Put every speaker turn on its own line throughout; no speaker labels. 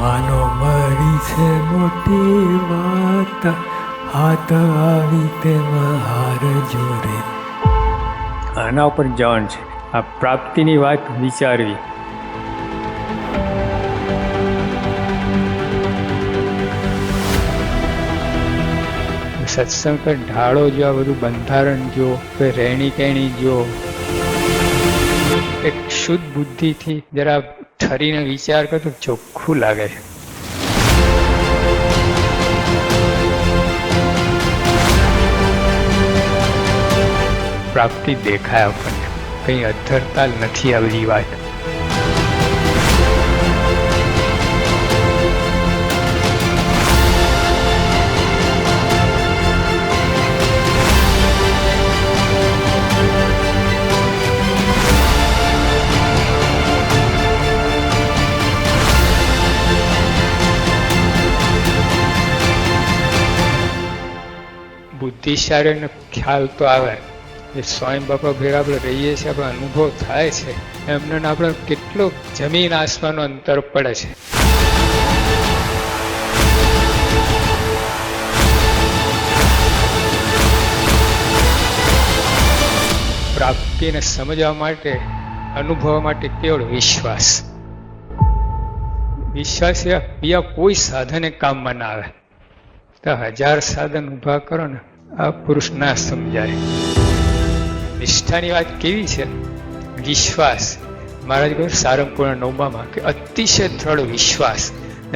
માનો મળી છે મોટી વાત, હાથ આવી તેમાં હાર જોરે. આના ઉપર જવાનું છે, આ પ્રાપ્તિની વાત વિચારવી. સત્સંગ પર ઢાળો જો, આ બધું બંધારણ જો, રહેણી કહેણી જો, એક શુદ્ધ બુદ્ધિથી જરા ઠરીને વિચાર કરો તો ચોખ્ખું લાગે છે. પ્રાપ્તિ દેખાય આપણને, કંઈ અધરતાલ નથી આ બધી વાત. બુદ્ધિશાળીનો ખ્યાલ તો આવે, જે સ્વયં બાપા ભેગા આપણે રહીએ છીએ, આપણો અનુભવ થાય છે, એમને આપણે કેટલો જમીન આસમાનનો અંતર પડે છે. પ્રાપ્તિને સમજવા માટે, અનુભવવા માટે કેવળ વિશ્વાસ. વિશ્વાસ બીજા કોઈ સાધને કામમાં ના આવે. તો 1000 સાધન ઊભા કરો ને, આ પુરુષ ના સમજાય. નિષ્ઠાની વાત કેવી છે? વિશ્વાસ. મહારાજ કહ્યું સારંગપુરના 9માં કે અતિશય દ્રઢ વિશ્વાસ,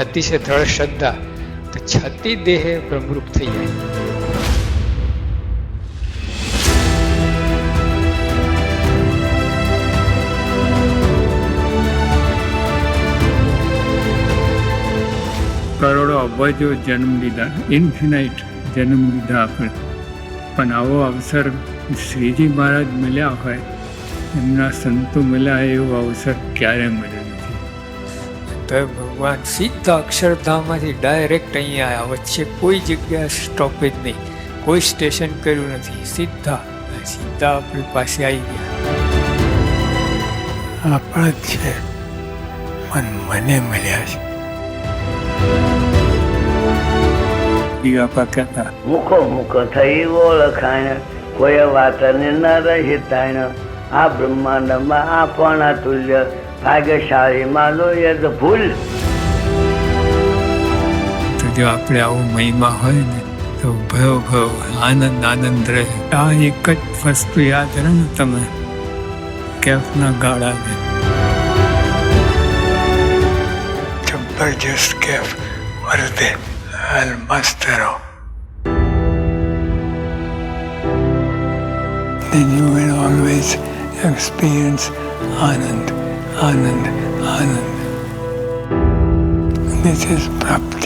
અતિશય દ્રઢ શ્રદ્ધા, તો છતી દેહે બ્રહ્મરૂપ થઈ જાય.
કરોડો અબજો જન્મ લીધા, ઇન્ફિનાઇટ જન્મ લીધા આપણે, પણ આવો અવસર શ્રીજી મહારાજ મળ્યા હોય, એમના સંતો મળ્યા હોય, એવો અવસર ક્યારે મળ્યો નથી.
તો ભગવાન સીધા અક્ષરધામમાંથી ડાયરેક્ટ અહીંયા આવ્યા, વચ્ચે કોઈ જગ્યા સ્ટોપેજ નહીં, કોઈ સ્ટેશન કર્યું નથી, સીધા આપણી પાસે આવી ગયા. આપણા જ છે, મને મળ્યા છે.
બાપા કહેતા,
મુખો મુખ થઈ ઓળખાણ, કોઈ વાતને ન રહી તાણ, આ બ્રહ્માંડમાં આપણા તુલ્ય, ભાગ્યશાળી માનો યદ ભૂલ.
તો જો આપણે આવો મહિમા હોય ને, તો ભવ આનંદ આનંદ રહે. આ એક જ વસ્તુ યાદ રહે ને, તમે કેફના ગાળા ને જબરજસ્ત કેફ વર્તે, હાલ મસ્ત રહો. Then you will always experience Anand, Anand, Anand. This is Prapti.